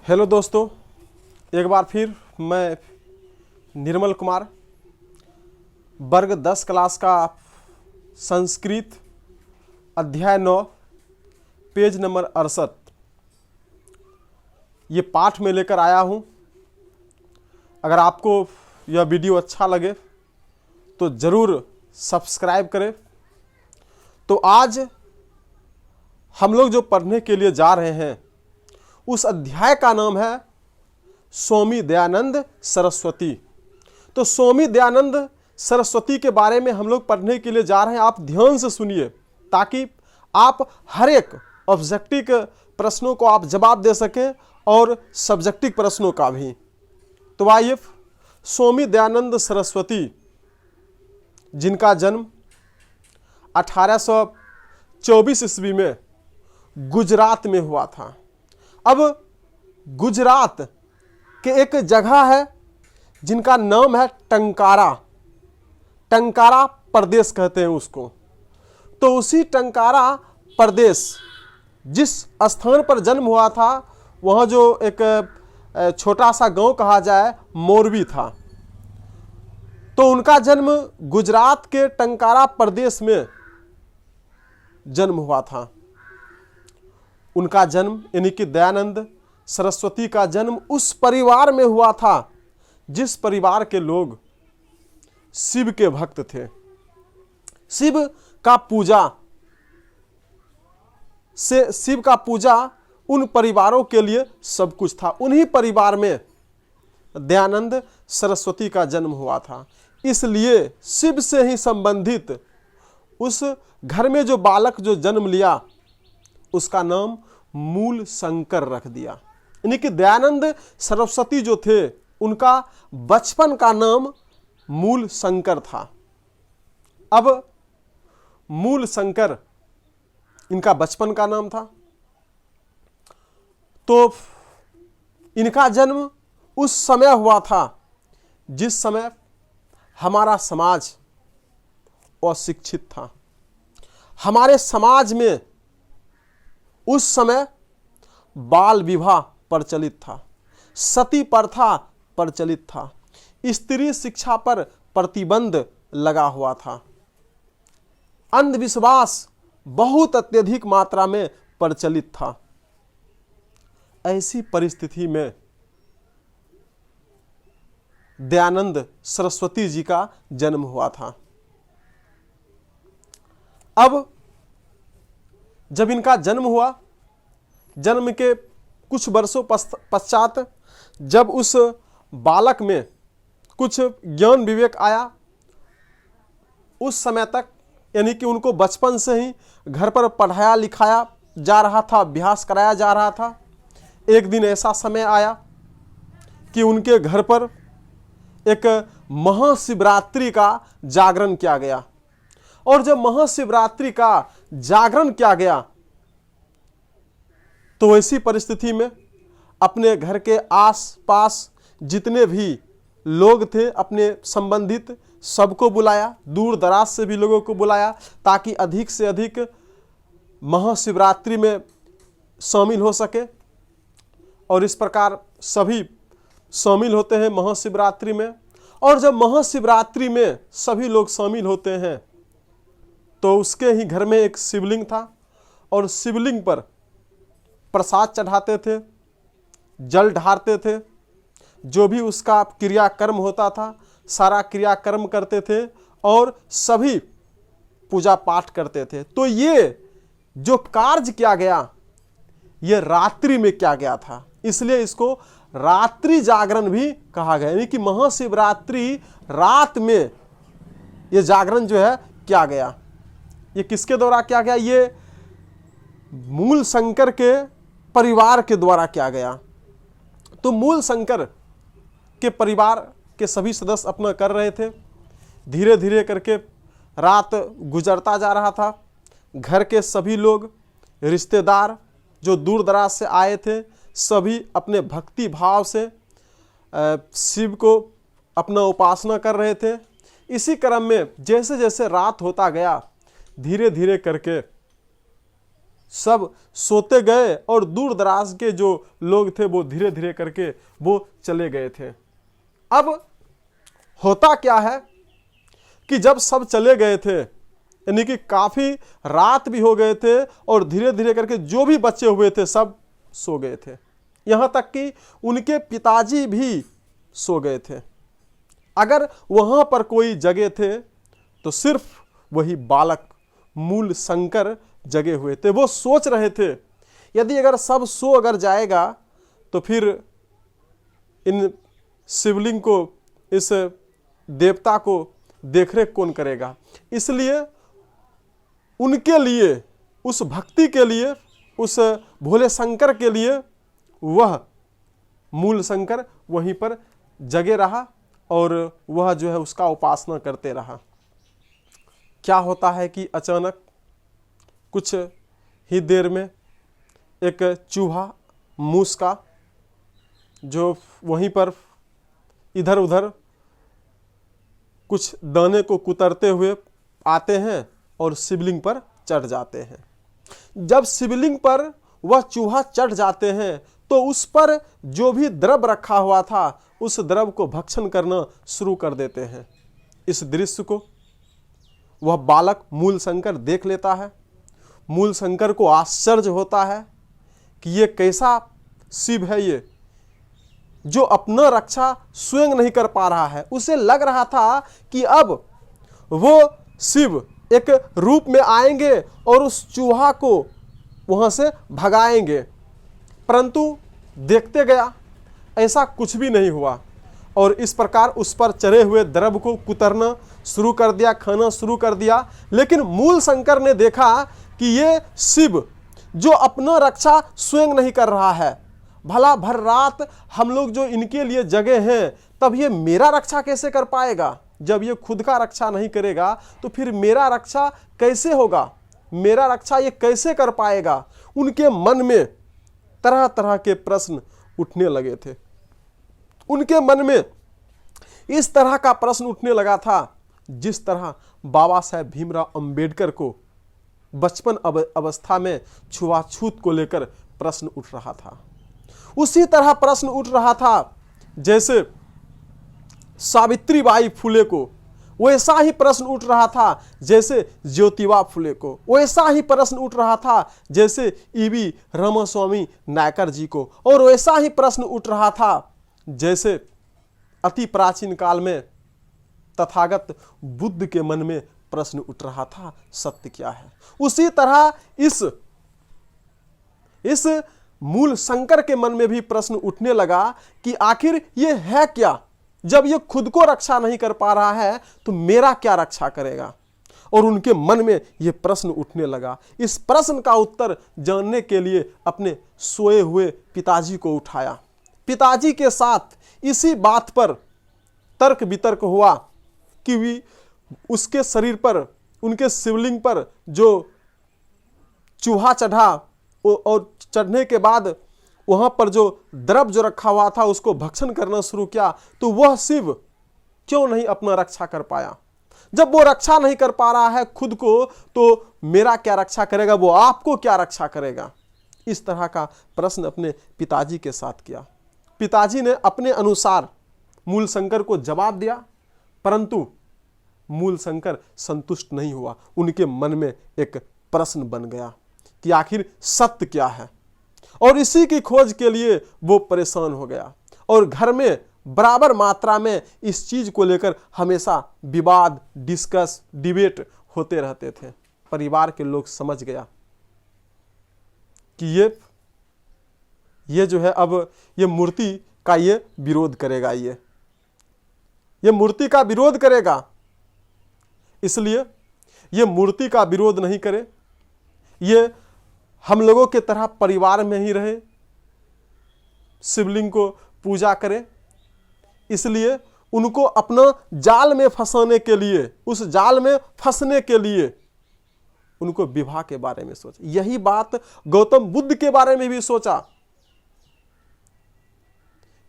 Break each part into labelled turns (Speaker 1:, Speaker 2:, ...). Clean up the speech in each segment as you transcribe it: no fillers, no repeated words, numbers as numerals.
Speaker 1: Hello दोस्तों, एक बार फिर मैं निर्मल कुमार वर्ग 10 क्लास का संस्कृत अध्याय 9 पेज नंबर 68 ये पाठ में लेकर आया हूँ। अगर आपको यह वीडियो अच्छा लगे तो ज़रूर सब्सक्राइब करें। तो आज हम लोग जो पढ़ने के लिए जा रहे हैं उस अध्याय का नाम है स्वामी दयानंद सरस्वती। तो स्वामी दयानंद सरस्वती के बारे में हम लोग पढ़ने के लिए जा रहे हैं। आप ध्यान से सुनिए ताकि आप हर एक ऑब्जेक्टिव प्रश्नों को आप जवाब दे सकें और सब्जेक्टिव प्रश्नों का भी। तो आइए, स्वामी दयानंद सरस्वती जिनका जन्म 1824 ईस्वी में गुजरात में हुआ था। अब गुजरात के एक जगह है जिनका नाम है टंकारा। टंकारा प्रदेश कहते हैं उसको। तो उसी टंकारा प्रदेश जिस स्थान पर जन्म हुआ था वहाँ जो एक छोटा सा गांव कहा जाए मोरबी था। तो उनका जन्म गुजरात के टंकारा प्रदेश में जन्म हुआ था। उनका जन्म यानी कि दयानंद सरस्वती का जन्म उस परिवार में हुआ था जिस परिवार के लोग शिव के भक्त थे। शिव का पूजा उन परिवारों के लिए सब कुछ था। उन्हीं परिवार में दयानंद सरस्वती का जन्म हुआ था। इसलिए शिव से ही संबंधित उस घर में जो बालक जो जन्म लिया उसका नाम मूल शंकर रख दिया। यानी कि दयानंद सरस्वती जो थे उनका बचपन का नाम मूल शंकर था। अब मूल शंकर इनका बचपन का नाम था। तो इनका जन्म उस समय हुआ था जिस समय हमारा समाज अशिक्षित था। हमारे समाज में उस समय बाल विवाह प्रचलित था, सती प्रथा प्रचलित था, स्त्री शिक्षा पर प्रतिबंध लगा हुआ था, अंधविश्वास बहुत अत्यधिक मात्रा में प्रचलित था। ऐसी परिस्थिति में दयानंद सरस्वती जी का जन्म हुआ था। अब जब इनका जन्म हुआ, जन्म के कुछ वर्षों पश्चात जब उस बालक में कुछ ज्ञान विवेक आया, उस समय तक यानी कि उनको बचपन से ही घर पर पढ़ाया लिखाया जा रहा था, अभ्यास कराया जा रहा था। एक दिन ऐसा समय आया कि उनके घर पर एक महाशिवरात्रि का जागरण किया गया। और जब महाशिवरात्रि का जागरण किया गया तो ऐसी परिस्थिति में अपने घर के आस-पास जितने भी लोग थे अपने संबंधित सबको बुलाया, दूर दराज से भी लोगों को बुलाया ताकि अधिक से अधिक महाशिवरात्रि में शामिल हो सके। और इस प्रकार सभी शामिल होते हैं महाशिवरात्रि में। और जब महाशिवरात्रि में सभी लोग शामिल होते हैं तो उसके ही घर में एक शिवलिंग था और शिवलिंग पर प्रसाद चढ़ाते थे, जल ढारते थे, जो भी उसका क्रियाकर्म होता था सारा क्रियाकर्म करते थे और सभी पूजा पाठ करते थे। तो ये जो कार्य किया गया ये रात्रि में किया गया था, इसलिए इसको रात्रि जागरण भी कहा गया। यानी कि महाशिवरात्रि रात में ये जागरण जो है किया गया। ये किसके द्वारा किया गया? ये मूल शंकर के परिवार के द्वारा किया गया। तो मूल शंकर के परिवार के सभी सदस्य अपना कर रहे थे। धीरे धीरे करके रात गुजरता जा रहा था। घर के सभी लोग रिश्तेदार जो दूर दराज से आए थे सभी अपने भक्ति भाव से शिव को अपना उपासना कर रहे थे। इसी क्रम में जैसे जैसे रात होता गया धीरे धीरे करके सब सोते गए और दूर दराज के जो लोग थे वो धीरे धीरे करके वो चले गए थे। अब होता क्या है कि जब सब चले गए थे, यानी कि काफी रात भी हो गए थे और धीरे धीरे करके जो भी बचे हुए थे सब सो गए थे, यहां तक कि उनके पिताजी भी सो गए थे। अगर वहां पर कोई जगे थे तो सिर्फ वही बालक मूल शंकर जगे हुए थे। वो सोच रहे थे यदि अगर सब सो अगर जाएगा तो फिर इन शिवलिंग को, इस देवता को देखरेख कौन करेगा। इसलिए उनके लिए, उस भक्ति के लिए, उस भोले शंकर के लिए वह मूल शंकर वहीं पर जगे रहा और वह जो है उसका उपासना करते रहा। क्या होता है कि अचानक कुछ ही देर में एक चूहा, मूस का, जो वहीं पर इधर उधर कुछ दाने को कुतरते हुए आते हैं और शिवलिंग पर चढ़ जाते हैं। जब शिवलिंग पर वह चूहा चढ़ जाते हैं तो उस पर जो भी द्रव रखा हुआ था उस द्रव को भक्षण करना शुरू कर देते हैं। इस दृश्य को वह बालक मूल शंकर देख लेता है। मूल शंकर को आश्चर्य होता है कि ये कैसा शिव है ये, जो अपना रक्षा स्वयं नहीं कर पा रहा है। उसे लग रहा था कि अब वो शिव एक रूप में आएंगे और उस चूहा को वहां से भगाएंगे, परंतु देखते गया ऐसा कुछ भी नहीं हुआ और इस प्रकार उस पर चढ़े हुए द्रव को कुतरना शुरू कर दिया, खाना शुरू कर दिया। लेकिन मूल शंकर ने देखा कि ये शिव जो अपना रक्षा स्वयं नहीं कर रहा है, भला भर रात हम लोग जो इनके लिए जगे हैं, तब ये मेरा रक्षा कैसे कर पाएगा। जब ये खुद का रक्षा नहीं करेगा तो फिर मेरा रक्षा कैसे होगा, मेरा रक्षा ये कैसे कर पाएगा। उनके मन में तरह तरह के प्रश्न उठने लगे थे। उनके मन में इस तरह का प्रश्न उठने लगा था जिस तरह बाबा साहेब भीमराव अंबेडकर को बचपन अवस्था में छुआछूत को लेकर प्रश्न उठ रहा था। उसी तरह प्रश्न उठ रहा था जैसे सावित्रीबाई फुले को, वैसा ही प्रश्न उठ रहा था जैसे ज्योतिबा फुले को, वैसा ही प्रश्न उठ रहा था जैसे ईवी रामास्वामी नायकर जी को, और वैसा ही प्रश्न उठ रहा था जैसे अति प्राचीन काल में तथागत बुद्ध के मन में प्रश्न उठ रहा था, सत्य क्या है। उसी तरह इस मूल शंकर के मन में भी प्रश्न उठने लगा कि आखिर ये है क्या। जब ये खुद को रक्षा नहीं कर पा रहा है तो मेरा क्या रक्षा करेगा। और उनके मन में ये प्रश्न उठने लगा। इस प्रश्न का उत्तर जानने के लिए अपने सोए हुए पिताजी को उठाया। पिताजी के साथ इसी बात पर तर्क वितर्क हुआ कि उसके शरीर पर, उनके शिवलिंग पर जो चूहा चढ़ा और चढ़ने के बाद वहां पर जो द्रव जो रखा हुआ था उसको भक्षण करना शुरू किया, तो वह शिव क्यों नहीं अपना रक्षा कर पाया। जब वो रक्षा नहीं कर पा रहा है खुद को, तो मेरा क्या रक्षा करेगा, वो आपको क्या रक्षा करेगा। इस तरह का प्रश्न अपने पिताजी के साथ किया। पिताजी ने अपने अनुसार मूल शंकर को जवाब दिया, परंतु मूल शंकर संतुष्ट नहीं हुआ। उनके मन में एक प्रश्न बन गया कि आखिर सत्य क्या है, और इसी की खोज के लिए वो परेशान हो गया। और घर में बराबर मात्रा में इस चीज को लेकर हमेशा विवाद, डिस्कस, डिबेट होते रहते थे। परिवार के लोग समझ गया कि ये जो है अब ये मूर्ति का ये विरोध करेगा, ये मूर्ति का विरोध करेगा, इसलिए ये मूर्ति का विरोध नहीं करे, ये हम लोगों के तरह परिवार में ही रहे, शिवलिंग को पूजा करे। इसलिए उनको अपना जाल में फंसाने के लिए, उस जाल में फंसने के लिए उनको विवाह के बारे में सोचा। यही बात गौतम बुद्ध के बारे में भी सोचा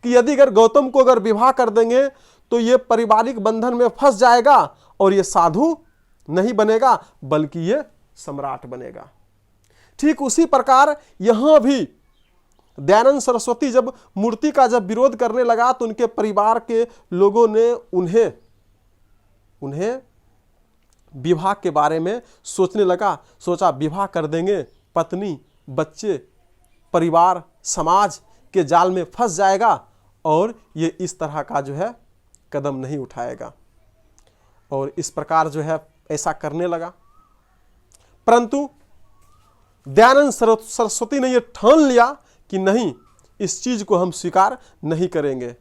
Speaker 1: कि यदि अगर गौतम को अगर विवाह कर देंगे तो ये पारिवारिक बंधन में फंस जाएगा और ये साधु नहीं बनेगा बल्कि ये सम्राट बनेगा। ठीक उसी प्रकार यहां भी दयानंद सरस्वती जब मूर्ति का जब विरोध करने लगा तो उनके परिवार के लोगों ने उन्हें विवाह के बारे में सोचने लगा। सोचा विवाह कर देंगे, पत्नी, बच्चे, परिवार, समाज के जाल में फंस जाएगा और ये इस तरह का जो है कदम नहीं उठाएगा, और इस प्रकार जो है ऐसा करने लगा। परंतु दयानंद सरस्वती ने ये ठान लिया कि नहीं, इस चीज को हम स्वीकार नहीं करेंगे,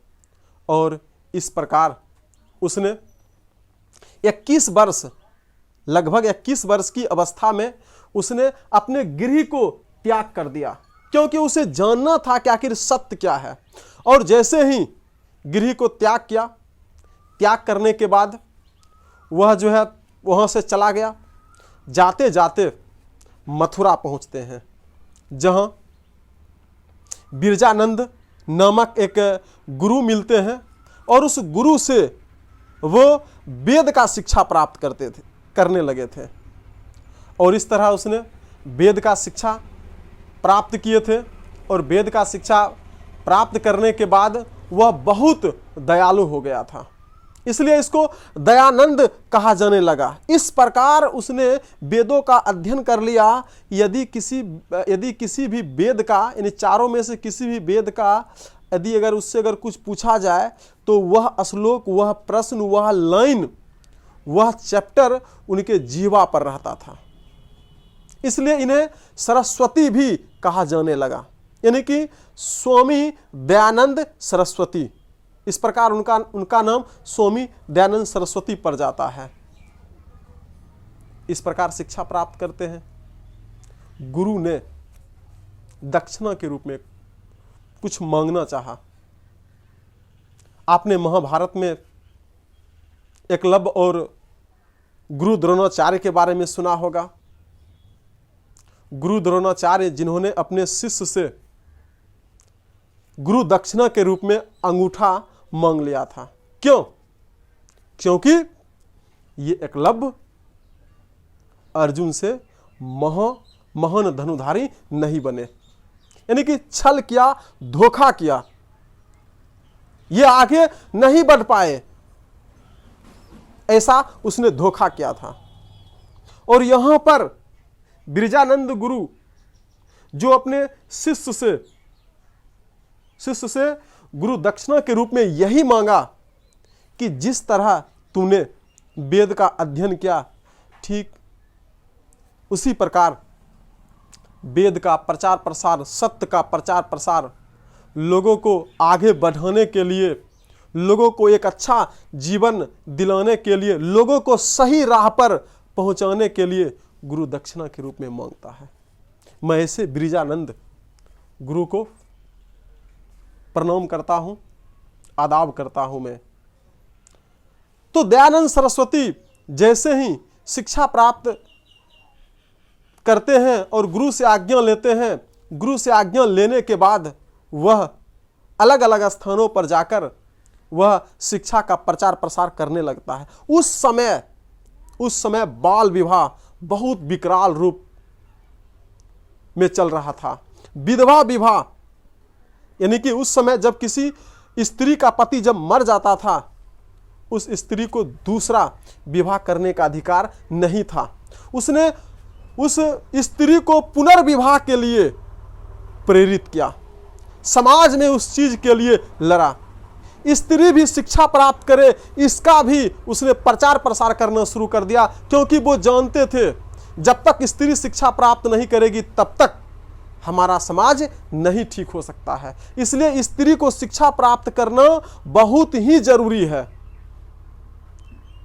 Speaker 1: और इस प्रकार उसने 21 वर्ष, लगभग 21 वर्ष की अवस्था में उसने अपने गृह को त्याग कर दिया, क्योंकि उसे जानना था कि आखिर सत्य क्या है। और जैसे ही गृह को त्याग किया, त्याग करने के बाद वह जो है वहाँ से चला गया। जाते जाते मथुरा पहुँचते हैं, जहाँ बिरजानंद नामक एक गुरु मिलते हैं, और उस गुरु से वो वेद का शिक्षा प्राप्त करने लगे थे। और इस तरह उसने वेद का शिक्षा प्राप्त किए थे, और वेद का शिक्षा प्राप्त करने के बाद वह बहुत दयालु हो गया था, इसलिए इसको दयानंद कहा जाने लगा। इस प्रकार उसने वेदों का अध्ययन कर लिया। यदि किसी भी वेद का, यानी चारों में से किसी भी वेद का यदि उससे कुछ पूछा जाए तो वह श्लोक, वह प्रश्न, वह लाइन, वह चैप्टर उनके जीवा पर रहता था। इसलिए इन्हें सरस्वती भी कहा जाने लगा, यानी कि स्वामी दयानंद सरस्वती। इस प्रकार उनका नाम स्वामी दयानंद सरस्वती पड़ जाता है। इस प्रकार शिक्षा प्राप्त करते हैं। गुरु ने दक्षिणा के रूप में कुछ मांगना चाहा। आपने महाभारत में एकलव्य और गुरु द्रोणाचार्य के बारे में सुना होगा। गुरु द्रोणाचार्य जिन्होंने अपने शिष्य से गुरु दक्षिणा के रूप में अंगूठा मांग लिया था। क्यों? क्योंकि ये एकलव्य अर्जुन से महान धनुधारी नहीं बने, यानी कि छल किया, धोखा किया, ये आगे नहीं बढ़ पाए, ऐसा उसने धोखा किया था। और यहां पर बिरजानंद गुरु जो अपने शिष्य से गुरु दक्षिणा के रूप में यही मांगा कि जिस तरह तूने वेद का अध्ययन किया, ठीक उसी प्रकार वेद का प्रचार प्रसार, सत्य का प्रचार प्रसार, लोगों को आगे बढ़ाने के लिए, लोगों को एक अच्छा जीवन दिलाने के लिए, लोगों को सही राह पर पहुंचाने के लिए गुरु दक्षिणा के रूप में मांगता है। मैं ऐसे बिरजानंद गुरु को प्रणाम करता हूं, आदाब करता हूं मैं। तो दयानंद सरस्वती जैसे ही शिक्षा प्राप्त करते हैं और गुरु से आज्ञा लेते हैं, गुरु से आज्ञा लेने के बाद वह अलग अलग स्थानों पर जाकर वह शिक्षा का प्रचार प्रसार करने लगता है। उस समय बाल विवाह बहुत विकराल रूप में चल रहा था। विधवा विवाह, यानी कि उस समय जब किसी स्त्री का पति जब मर जाता था, उस स्त्री को दूसरा विवाह करने का अधिकार नहीं था। उसने उस स्त्री को पुनर्विवाह के लिए प्रेरित किया, समाज में उस चीज के लिए लड़ा। स्त्री भी शिक्षा प्राप्त करे, इसका भी उसने प्रचार प्रसार करना शुरू कर दिया, क्योंकि वो जानते थे जब तक स्त्री शिक्षा प्राप्त नहीं करेगी तब तक हमारा समाज नहीं ठीक हो सकता है। इसलिए स्त्री को शिक्षा प्राप्त करना बहुत ही जरूरी है।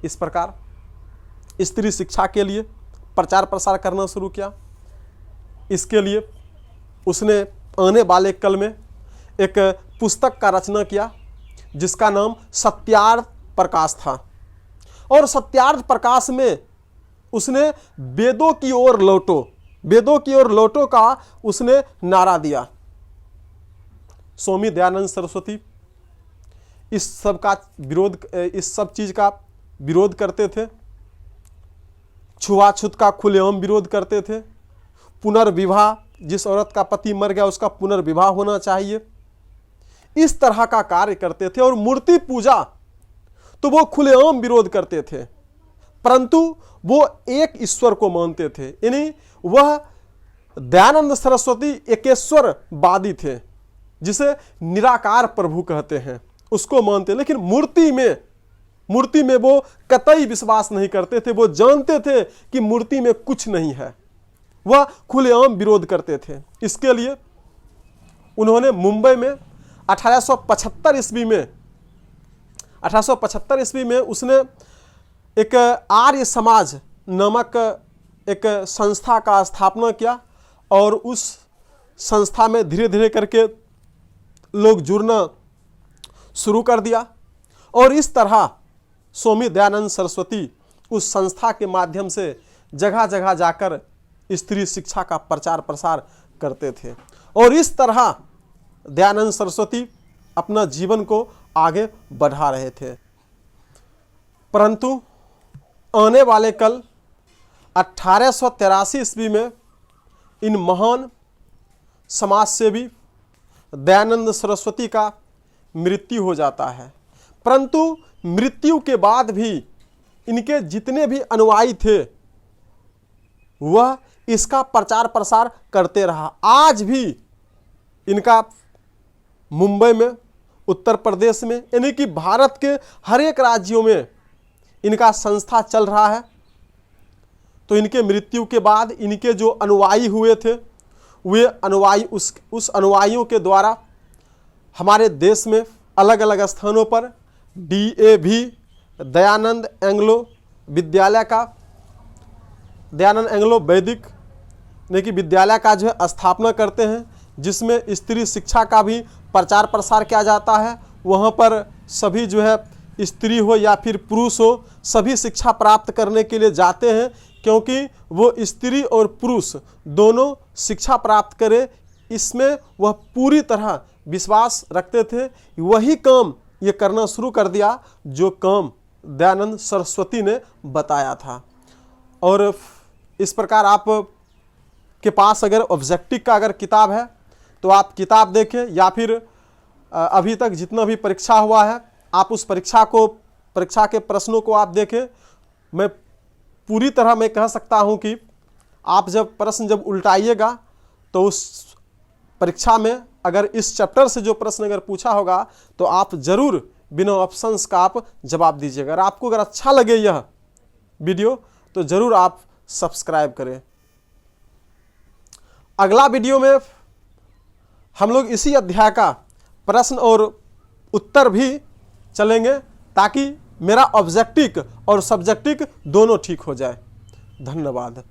Speaker 1: इस प्रकार स्त्री शिक्षा के लिए प्रचार प्रसार करना शुरू किया। इसके लिए उसने आने वाले कल में एक पुस्तक का रचना किया जिसका नाम सत्यार्थ प्रकाश था। और सत्यार्थ प्रकाश में उसने वेदों की ओर लौटो का उसने नारा दिया। स्वामी दयानंद सरस्वती इस सब चीज का विरोध करते थे। छुआछूत का खुलेआम विरोध करते थे। पुनर्विवाह, जिस औरत का पति मर गया उसका पुनर्विवाह होना चाहिए, इस तरह का कार्य करते थे। और मूर्ति पूजा तो वो खुलेआम विरोध करते थे, परंतु वो एक ईश्वर को मानते थे, यानी वह दयानंद सरस्वती एकेश्वरवादी थे, जिसे निराकार प्रभु कहते हैं, उसको मानते। लेकिन मूर्ति में वो कतई विश्वास नहीं करते थे। वो जानते थे कि मूर्ति में कुछ नहीं है, वह खुलेआम विरोध करते थे। इसके लिए उन्होंने मुंबई में 1875 ईस्वी में उसने एक आर्य समाज नामक एक संस्था का स्थापना किया, और उस संस्था में धीरे धीरे करके लोग जुड़ना शुरू कर दिया। और इस तरह स्वामी दयानंद सरस्वती उस संस्था के माध्यम से जगह जगह जाकर स्त्री शिक्षा का प्रचार प्रसार करते थे। और इस तरह दयानंद सरस्वती अपना जीवन को आगे बढ़ा रहे थे। परंतु आने वाले कल 1883 ईस्वी में इन महान समाजसेवी दयानंद सरस्वती का मृत्यु हो जाता है। परंतु मृत्यु के बाद भी इनके जितने भी अनुयायी थे वह इसका प्रचार प्रसार करते रहा। आज भी इनका मुंबई में, उत्तर प्रदेश में, यानी कि भारत के हर एक राज्यों में इनका संस्था चल रहा है। तो इनके मृत्यु के बाद इनके जो अनुयायी हुए थे, वे अनुयायी उस अनुयायियों के द्वारा हमारे देश में अलग अलग स्थानों पर DAV दयानंद एंग्लो विद्यालय का, दयानंद एंग्लो वैदिक यानी कि विद्यालय का जो है स्थापना करते हैं, जिसमें स्त्री शिक्षा का भी प्रचार प्रसार किया जाता है। वहाँ पर सभी जो है स्त्री हो या फिर पुरुष हो, सभी शिक्षा प्राप्त करने के लिए जाते हैं, क्योंकि वो स्त्री और पुरुष दोनों शिक्षा प्राप्त करें, इसमें वह पूरी तरह विश्वास रखते थे। वही काम ये करना शुरू कर दिया जो काम दयानंद सरस्वती ने बताया था। और इस प्रकार आप के पास अगर ऑब्जेक्टिव का अगर किताब है तो आप किताब देखें, या फिर अभी तक जितना भी परीक्षा हुआ है आप उस परीक्षा के प्रश्नों को आप देखें। मैं पूरी तरह मैं कह सकता हूं कि आप जब प्रश्न उल्टाइएगा तो उस परीक्षा में अगर इस चैप्टर से जो प्रश्न अगर पूछा होगा तो आप जरूर बिना ऑप्शंस का आप जवाब दीजिएगा। अगर आपको अच्छा लगे यह वीडियो तो जरूर आप सब्सक्राइब करें। अगला वीडियो में हम लोग इसी अध्याय का प्रश्न और उत्तर भी चलेंगे, ताकि मेरा ऑब्जेक्टिव और सब्जेक्टिव दोनों ठीक हो जाए। धन्यवाद।